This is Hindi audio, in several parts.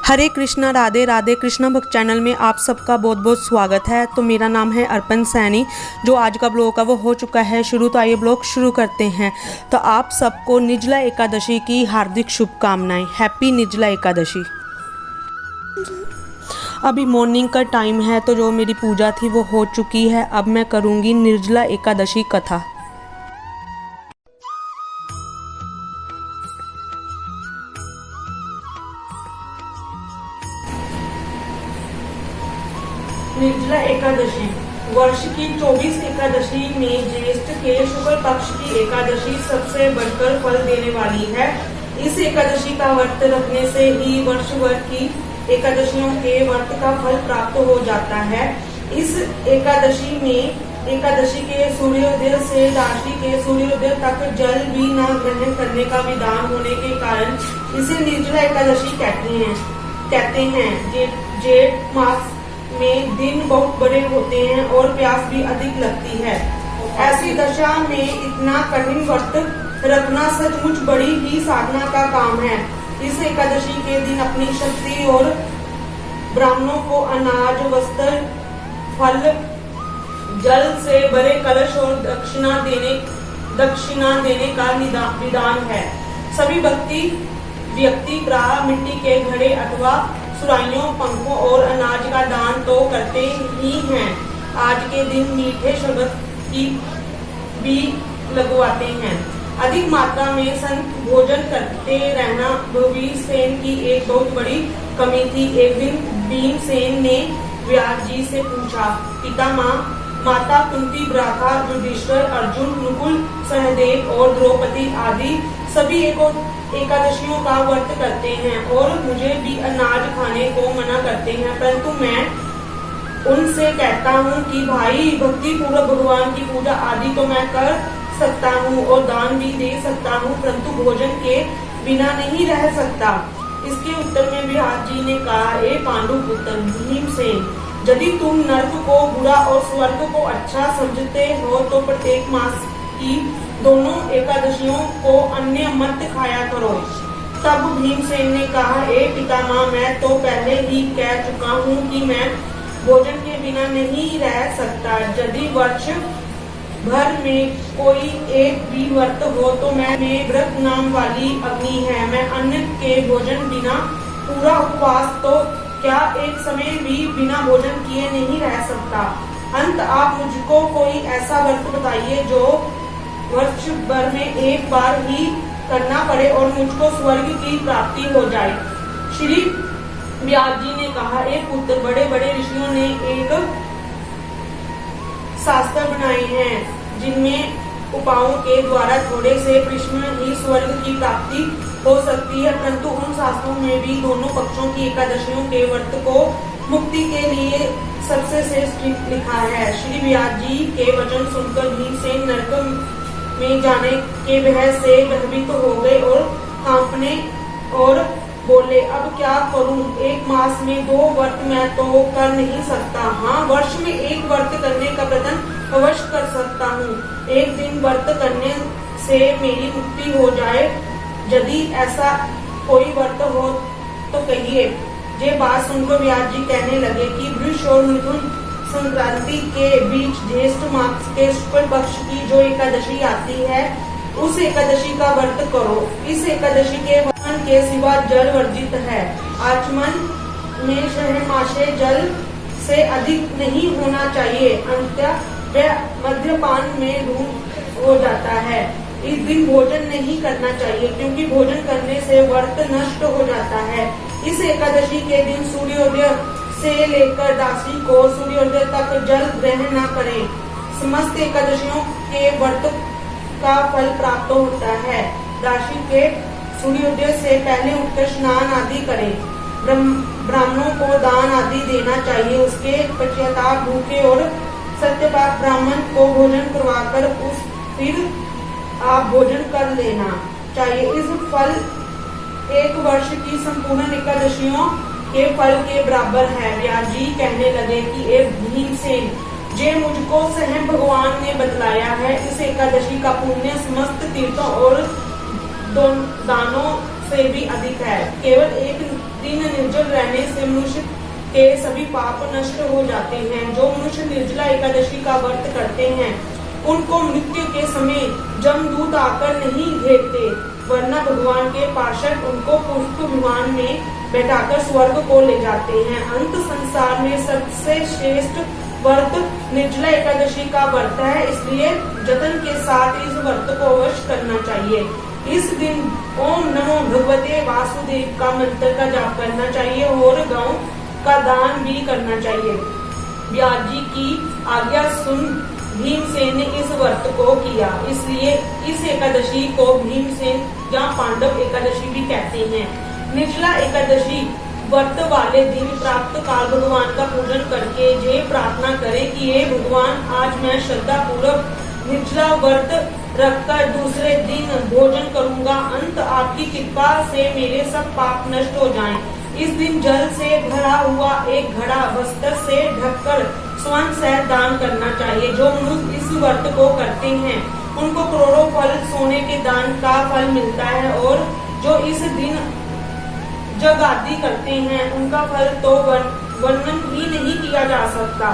हरे कृष्णा राधे राधे। कृष्णा भक्त चैनल में आप सबका बहुत बहुत स्वागत है। तो मेरा नाम है अर्पण सैनी। जो आज का ब्लॉग है वो हो चुका है शुरू, तो आइए ब्लॉग शुरू करते हैं। तो आप सबको निर्जला एकादशी की हार्दिक शुभकामनाएं। हैप्पी निर्जला एकादशी। अभी मॉर्निंग का टाइम है, तो जो मेरी पूजा थी वो हो चुकी है। अब मैं करूँगी निर्जला एकादशी कथा। निर्जला एकादशी वर्ष की 24 एकादशी में ज्येष्ठ के शुक्ल पक्ष की एकादशी सबसे बढ़कर फल देने वाली है। इस एकादशी का व्रत रखने से ही वर्ष भर की एकादशियों के व्रत का फल प्राप्त हो जाता है। इस एकादशी में एकादशी के सूर्योदय से राशि के सूर्योदय तक जल भी न ग्रहण करने का विधान होने के कारण इसे निर्जला एकादशी कहते हैं। जेठ मास में दिन बहुत बड़े होते हैं और प्यास भी अधिक लगती है। ऐसी दशा में इतना कठिन व्रत रखना सचमुच बड़ी ही साधना का काम है। इस एकादशी के दिन अपनी शक्ति और ब्राह्मणों को अनाज, वस्त्र, फल, जल से भरे कलश और दक्षिणा देने का विधान है। सभी व्यक्ति प्रायः मिट्टी के घड़े अथवा सुराइयों, पंखों और अनाज का दान तो करते ही हैं। आज के दिन मीठे शरबत की भी लगवाते हैं। अधिक मात्रा में संत भोजन करते रहना भीमसेन की एक बहुत बड़ी कमी थी। एक दिन भीमसेन ने व्यास जी से पूछा, पितामह, माता कुंती, भ्राता युधिष्ठिर, अर्जुन, नकुल, सहदेव और द्रौपदी आदि सभी एकादशियों का व्रत करते हैं और मुझे भी अनाज खाने को मना करते हैं, परंतु मैं उनसे कहता हूँ कि भाई, भक्ति पूर्वक भगवान की पूजा आदि तो मैं कर सकता हूँ और दान भी दे सकता हूँ, परंतु भोजन के बिना नहीं रह सकता। इसके उत्तर में व्यास जी ने कहा, ए पांडु पुत्र भीमसेन, यदि तुम नर्क को बुरा और स्वर्ग को अच्छा समझते हो तो प्रत्येक मास की दोनों एकादशियों को अन्य मत खाया करो। तब भीमसेन ने कहा, ए पितामह, मैं तो पहले ही कह चुका हूँ कि मैं भोजन के बिना नहीं रह सकता। यदि वर्ष भर में कोई एक भी व्रत हो तो मैं व्रत नाम वाली अग्नि है। मैं अन्न के भोजन बिना पूरा उपवास तो क्या एक समय भी बिना भोजन किए नहीं रह सकता। अंत आप मुझको कोई ऐसा व्रत बताइए जो वर्ष भर में एक बार ही करना पड़े और मुझको स्वर्ग की प्राप्ति हो जाए। श्री व्यास जी ने कहा, एक पुत्र, बड़े बड़े ऋषियों ने एक शास्त्र बनाए हैं जिनमें उपायों के द्वारा थोड़े से परिश्रम ही स्वर्ग की प्राप्ति हो सकती है, परंतु उन शास्त्रों में भी दोनों पक्षों की एकादशियों के व्रत को मुक्ति के लिए सबसे श्रेष्ठ लिखा है। श्री व्यास जी के वचन सुनकर भीमसेन नरक में जाने के भय से भयभीत हो गए और कांपने और बोले, अब क्या करूं? एक मास में 2 व्रत मैं तो कर नहीं सकता। हाँ, वर्ष में एक व्रत करने का प्रयत्न अवश्य कर सकता हूँ। एक दिन व्रत करने से मेरी मुक्ति हो जाए। यदि ऐसा कोई व्रत हो तो कहिए। ये बात सुनकर व्यास जी कहने लगे कि वृष और मिथुन संक्रांति के बीच ज्येष्ठ मास के शुक्ल पक्ष की जो एकादशी आती है, उस एकादशी का व्रत करो। इस एकादशी के व्रत के सिवा जल वर्जित है। आचमन में सहमाशय जल से अधिक नहीं होना चाहिए। अंत्य व मध्यपान में धूम हो जाता है। इस दिन भोजन नहीं करना चाहिए क्योंकि भोजन करने से व्रत नष्ट हो जाता है। इस एकादशी के दिन सूर्योदय से लेकर दासी को सूर्योदय तक जल ग्रहण न करें। समस्त एकादशियों के व्रत का फल प्राप्त होता है। राशि के सूर्योदय से पहले उठकर स्नान आदि करें। ब्राह्मणों को दान आदि देना चाहिए। उसके पश्चाताप भूखे और सत्यपाक ब्राह्मण को भोजन करवाकर फिर आप भोजन कर लेना चाहिए। इस फल एक वर्ष की संपूर्ण एकादशियों के फल के बराबर है। व्यास जी कहने लगे कि एक भीमसेन, जे मुझको स्वयं भगवान ने बतलाया है। इस एकादशी का पुण्य समस्त तीर्थों और दानों से भी अधिक है। केवल एक दिन निर्जल रहने से मनुष्य के सभी पाप नष्ट हो जाते हैं। जो मनुष्य निर्जला एकादशी का व्रत करते हैं उनको मृत्यु के समय जमदूत आकर नहीं घेरते, वरना भगवान के पार्षद उनको पुष्प विमान में बैठाकर स्वर्ग को ले जाते हैं। अंत संसार में सबसे श्रेष्ठ व्रत निर्जला एकादशी का व्रत है, इसलिए जतन के साथ इस व्रत को अवश्य करना चाहिए। इस दिन ओम नमो भगवते वासुदेव का मंत्र का जाप करना चाहिए और गौ का दान भी करना चाहिए। व्यास जी की आज्ञा सुन भीमसेन ने इस व्रत को किया, इसलिए इस एकादशी को भीमसेन या पांडव एकादशी भी कहते हैं। निर्जला एकादशी व्रत वाले दिन प्राप्त काल भगवान का पूजन करके ये प्रार्थना करें कि हे भगवान, आज मैं श्रद्धा पूर्वक निर्जला व्रत रखकर दूसरे दिन भोजन करूंगा। अंत आपकी कृपा से मेरे सब पाप नष्ट हो जाएं। इस दिन जल से भरा हुआ एक घड़ा वस्त्र से ढककर स्वर्ण से दान करना चाहिए। जो मनुष्य इस व्रत को करते हैं उनको करोड़ों फल सोने के दान का फल मिलता है, और जो इस दिन जगादी करते हैं उनका फल तो वर्णन ही नहीं किया जा सकता।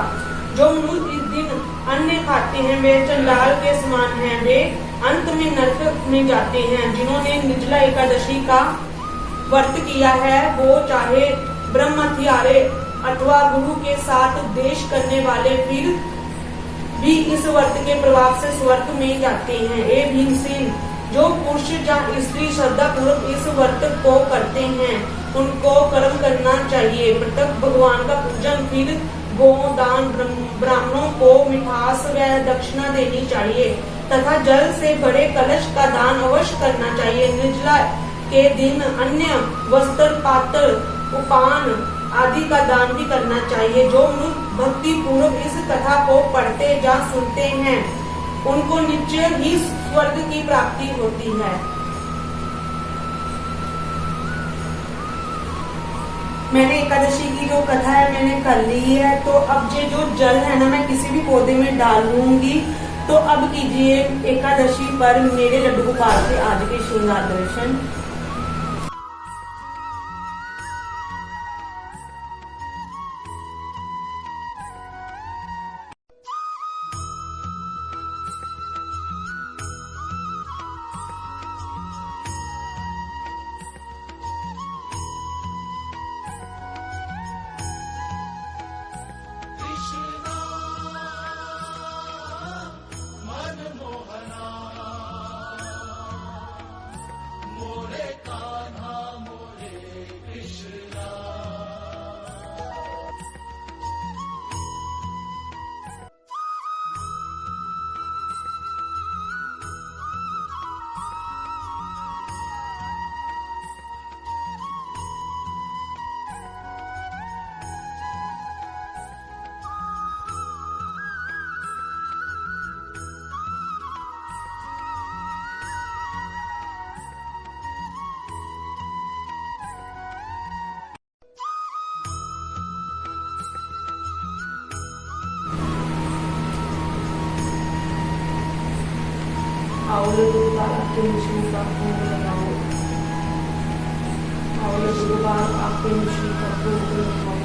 जो मनुष्य इस दिन अन्न खाते हैं वे चंडाल के समान हैं, वे अंत में नरक में जाते हैं। जिन्होंने निर्जला एकादशी का व्रत किया है वो चाहे ब्रह्म हत्यारे अथवा गुरु के साथ देश करने वाले फिर भी इस व्रत के प्रभाव से स्वर्ग में जाते हैं। ए भीमसेन, जो पुरुष या स्त्री श्रद्धा पूर्वक इस व्रत को करते हैं उनको कर्म करना चाहिए। प्रत्येक भगवान का पूजन, फिर गो दान, ब्राह्मणों को मिठास व दक्षिणा देनी चाहिए तथा जल से भरे कलश का दान अवश्य करना चाहिए। निर्जला के दिन अन्य वस्त्र, पात्र, उपान आदि का दान भी करना चाहिए। जो मनुष्य भक्ति पूर्वक इस कथा को पढ़ते या सुनते हैं उनको निश्चय ही स्वर्ग की प्राप्ति होती है। मैंने एकादशी की जो कथा है मैंने कर ली है, तो अब ये जो जल है ना मैं किसी भी पौधे में डाल लूंगी। तो अब कीजिए एकादशी पर मेरे लड्डू गोपाल के आज के श्रृंगार दर्शन। आओ लड्डू गोपाल आपके मिश्री का भोग लगाओ। आओ लड्डू गोपाल आपके मिश्री का भोग लगाओ।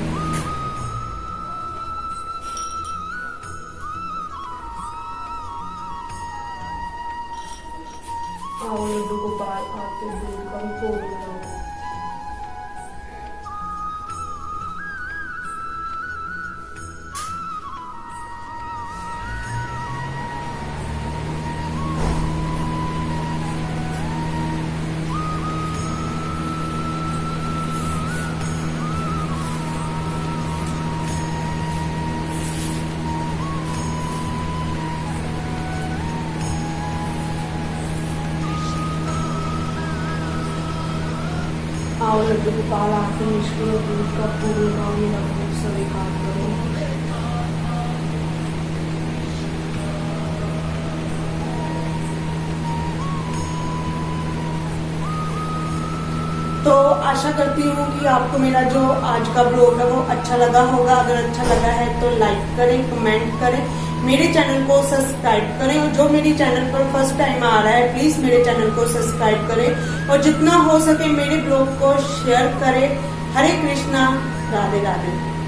आओ लड्डू गोपाल आपके दूध का भोग लगाओ। आओ लड्डू गोपाल आपके मिश्री और दूध का पूरी गाँव में स्वीकार करो। तो आशा करती हूँ कि आपको मेरा जो आज का ब्लॉग है वो अच्छा लगा होगा। अगर अच्छा लगा है तो लाइक करें, कमेंट करें, मेरे चैनल को सब्सक्राइब करें, और जो मेरे चैनल पर फर्स्ट टाइम आ रहा है प्लीज मेरे चैनल को सब्सक्राइब करें, और जितना हो सके मेरे ब्लॉग को शेयर करें। हरे कृष्णा, राधे राधे।